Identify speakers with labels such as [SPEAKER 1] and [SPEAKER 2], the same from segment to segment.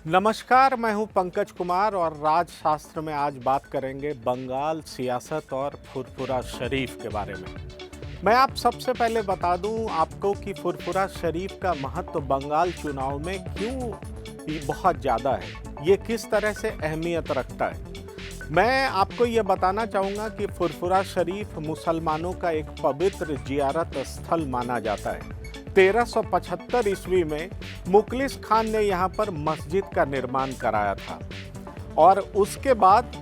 [SPEAKER 1] नमस्कार, मैं हूं पंकज कुमार और राजशास्त्र में आज बात करेंगे बंगाल सियासत और फुरफुरा शरीफ के बारे में। मैं आप सबसे पहले बता दूं आपको कि फुरफुरा शरीफ का महत्व बंगाल चुनाव में क्यों बहुत ज़्यादा है, ये किस तरह से अहमियत रखता है। मैं आपको ये बताना चाहूँगा कि फुरफुरा शरीफ मुसलमानों का एक पवित्र जियारत स्थल माना जाता है। 1375 ईस्वी में मुखलिस खान ने यहाँ पर मस्जिद का निर्माण कराया था और उसके बाद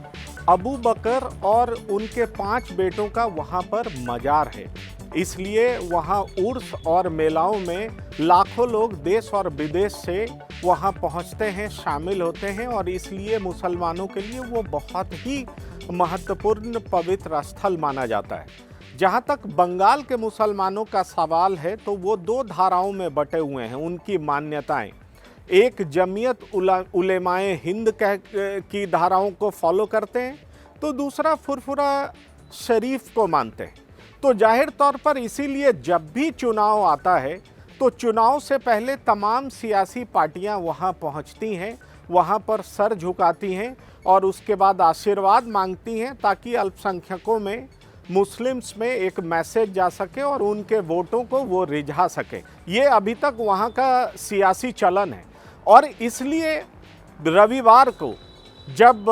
[SPEAKER 1] अबू बकर और उनके 5 बेटों का वहाँ पर मजार है। इसलिए वहाँ उर्स और मेलाओं में लाखों लोग देश और विदेश से वहाँ पहुँचते हैं, शामिल होते हैं और इसलिए मुसलमानों के लिए वो बहुत ही महत्वपूर्ण पवित्र स्थल माना जाता है। जहाँ तक बंगाल के मुसलमानों का सवाल है तो वो 2 धाराओं में बटे हुए हैं उनकी मान्यताएं। एक जमीयत उलेमाए हिंद की धाराओं को फॉलो करते हैं तो दूसरा फुरफुरा शरीफ को मानते हैं। तो जाहिर तौर पर इसीलिए जब भी चुनाव आता है तो चुनाव से पहले तमाम सियासी पार्टियां वहां पहुंचती हैं, वहां पर सर झुकाती हैं और उसके बाद आशीर्वाद मांगती हैं ताकि अल्पसंख्यकों में, मुस्लिम्स में एक मैसेज जा सके और उनके वोटों को वो रिझा सके। ये अभी तक वहाँ का सियासी चलन है और इसलिए रविवार को जब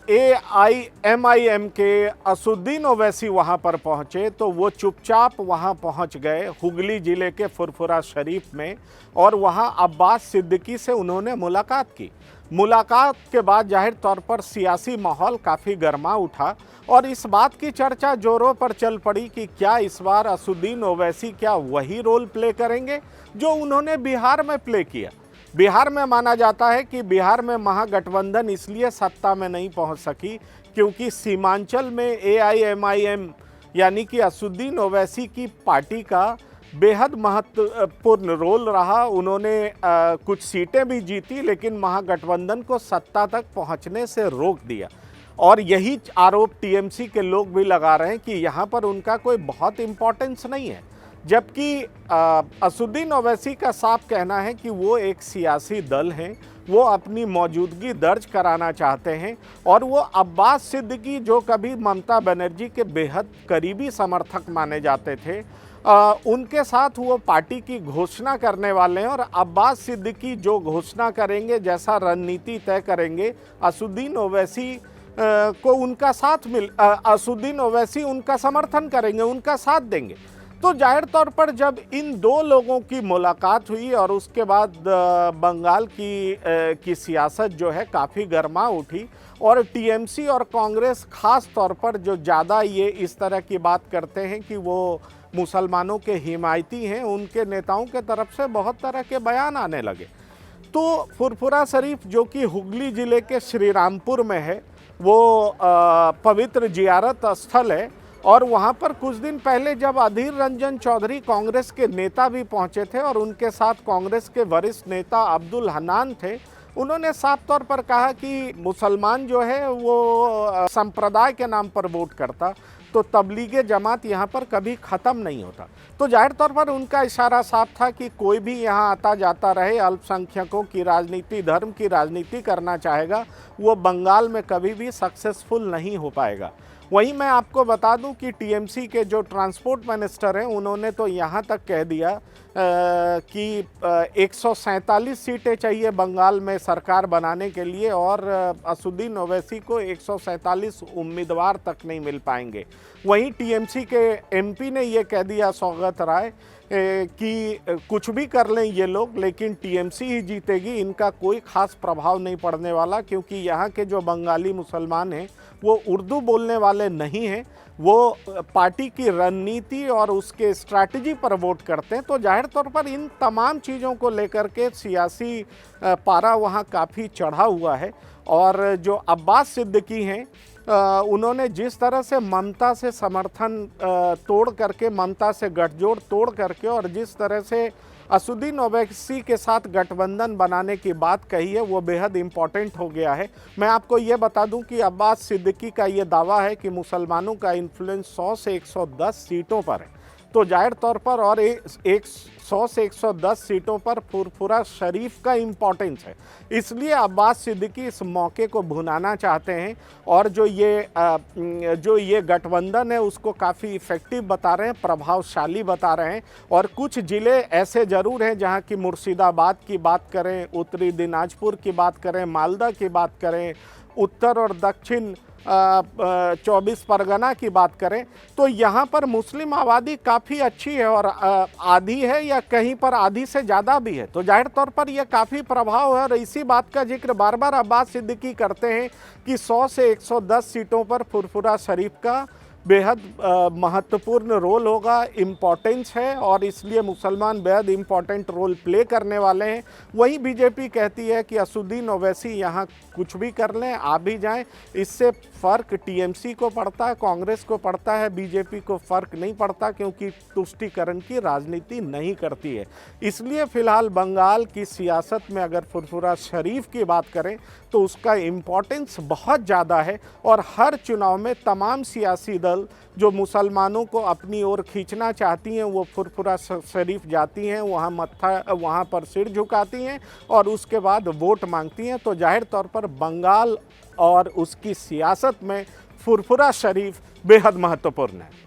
[SPEAKER 1] AIMIM के असुद्दीन ओवैसी वहाँ पर पहुँचे तो वो चुपचाप वहाँ पहुँच गए हुगली ज़िले के फुरफुरा शरीफ में और वहाँ अब्बास सिद्दीकी से उन्होंने मुलाकात की। मुलाकात के बाद जाहिर तौर पर सियासी माहौल काफ़ी गर्मा उठा और इस बात की चर्चा जोरों पर चल पड़ी कि क्या इस बार असुद्दीन ओवैसी क्या वही रोल प्ले करेंगे जो उन्होंने बिहार में प्ले किया। बिहार में माना जाता है कि बिहार में महागठबंधन इसलिए सत्ता में नहीं पहुंच सकी क्योंकि सीमांचल में AIMIM यानी कि असुद्दीन ओवैसी की पार्टी का बेहद महत्वपूर्ण रोल रहा। उन्होंने कुछ सीटें भी जीती लेकिन महागठबंधन को सत्ता तक पहुंचने से रोक दिया और यही आरोप TMC के लोग भी लगा रहे हैं कि यहाँ पर उनका कोई बहुत इम्पोर्टेंस नहीं है। जबकि असुद्दीन ओवैसी का साफ कहना है कि वो एक सियासी दल हैं, वो अपनी मौजूदगी दर्ज कराना चाहते हैं और वो अब्बास सिद्दीकी जो कभी ममता बनर्जी के बेहद करीबी समर्थक माने जाते थे, उनके साथ वो पार्टी की घोषणा करने वाले हैं और अब्बास सिद्दीकी जो घोषणा करेंगे, जैसा रणनीति तय करेंगे, असुद्दीन ओवैसी को उनका साथ असुद्दीन ओवैसी उनका समर्थन करेंगे, उनका साथ देंगे। तो जाहिर तौर पर जब इन 2 लोगों की मुलाकात हुई और उसके बाद बंगाल की सियासत जो है काफ़ी गर्मा उठी और TMC और कांग्रेस खास तौर पर जो ज़्यादा ये इस तरह की बात करते हैं कि वो मुसलमानों के हिमायती हैं, उनके नेताओं के तरफ से बहुत तरह के बयान आने लगे। तो फुरफुरा शरीफ जो कि हुगली ज़िले के श्रीरामपुर में है, वो पवित्र जियारत स्थल है और वहाँ पर कुछ दिन पहले जब अधीर रंजन चौधरी कांग्रेस के नेता भी पहुँचे थे और उनके साथ कांग्रेस के वरिष्ठ नेता अब्दुल हन्नान थे, उन्होंने साफ तौर पर कहा कि मुसलमान जो है वो संप्रदाय के नाम पर वोट करता तो तबलीगे जमात यहाँ पर कभी ख़त्म नहीं होता। तो जाहिर तौर पर उनका इशारा साफ था कि कोई भी यहाँ आता जाता रहे, अल्पसंख्यकों की राजनीति, धर्म की राजनीति करना चाहेगा, वो बंगाल में कभी भी सक्सेसफुल नहीं हो पाएगा। वहीं मैं आपको बता दूं कि TMC के जो ट्रांसपोर्ट मिनिस्टर हैं उन्होंने तो यहाँ तक कह दिया कि 147 सीटें चाहिए बंगाल में सरकार बनाने के लिए और असुद्दीन ओवैसी को 147 उम्मीदवार तक नहीं मिल पाएंगे। वहीं TMC के MP ने ये कह दिया, सौगत राय, कि कुछ भी कर लें ये लोग लेकिन TMC ही जीतेगी, इनका कोई ख़ास प्रभाव नहीं पड़ने वाला क्योंकि यहाँ के जो बंगाली मुसलमान हैं वो उर्दू बोलने वाले नहीं हैं, वो पार्टी की रणनीति और उसके स्ट्रैटेजी पर वोट करते हैं। तो जाहिर तौर पर इन तमाम चीज़ों को लेकर के सियासी पारा वहाँ काफ़ी चढ़ा हुआ है और जो अब्बास सिद्दीकी हैं उन्होंने जिस तरह से ममता से समर्थन तोड़ करके, ममता से गठजोड़ तोड़ करके और जिस तरह से असुद्दीन ओवैसी के साथ गठबंधन बनाने की बात कही है वो बेहद इम्पॉर्टेंट हो गया है। मैं आपको ये बता दूं कि अब्बास सिद्दीकी का ये दावा है कि मुसलमानों का इन्फ्लुएंस 100 से 110 सीटों पर है। तो जाहिर तौर पर और 100 से 110 सीटों पर फुरफुरा शरीफ का इम्पोर्टेंस है। इसलिए अब्बास सिद्दीकी इस मौके को भुनाना चाहते हैं और जो ये गठबंधन है उसको काफ़ी इफ़ेक्टिव बता रहे हैं, प्रभावशाली बता रहे हैं। और कुछ ज़िले ऐसे ज़रूर हैं जहां की मुर्शिदाबाद की बात करें, उत्तरी दिनाजपुर की बात करें, मालदा की बात करें, उत्तर और दक्षिण 24 परगना की बात करें, तो यहाँ पर मुस्लिम आबादी काफ़ी अच्छी है और आधी है या कहीं पर आधी से ज़्यादा भी है। तो जाहिर तौर पर यह काफ़ी प्रभाव है और इसी बात का जिक्र बार बार अब्बास सिद्दीकी करते हैं कि 100 से 110 सीटों पर फुरफुरा शरीफ का बेहद महत्वपूर्ण रोल होगा, इम्पोर्टेंस है और इसलिए मुसलमान बेहद इम्पोर्टेंट रोल प्ले करने वाले हैं। वहीं बीजेपी कहती है कि असदुद्दीन ओवैसी यहाँ कुछ भी कर लें, आ भी जाएं, इससे फ़र्क टीएमसी को पड़ता है, कांग्रेस को पड़ता है, बीजेपी को फ़र्क नहीं पड़ता क्योंकि तुष्टीकरण की राजनीति नहीं करती है। इसलिए फ़िलहाल बंगाल की सियासत में अगर फुरफुरा शरीफ की बात करें तो उसका इम्पोर्टेंस बहुत ज़्यादा है और हर चुनाव में तमाम सियासी दल जो मुसलमानों को अपनी ओर खींचना चाहती हैं वो फुरफुरा शरीफ जाती हैं, वहाँ पर सिर झुकाती हैं और उसके बाद वोट मांगती हैं। तो जाहिर तौर पर बंगाल और उसकी सियासत में फुरफुरा शरीफ बेहद महत्वपूर्ण है।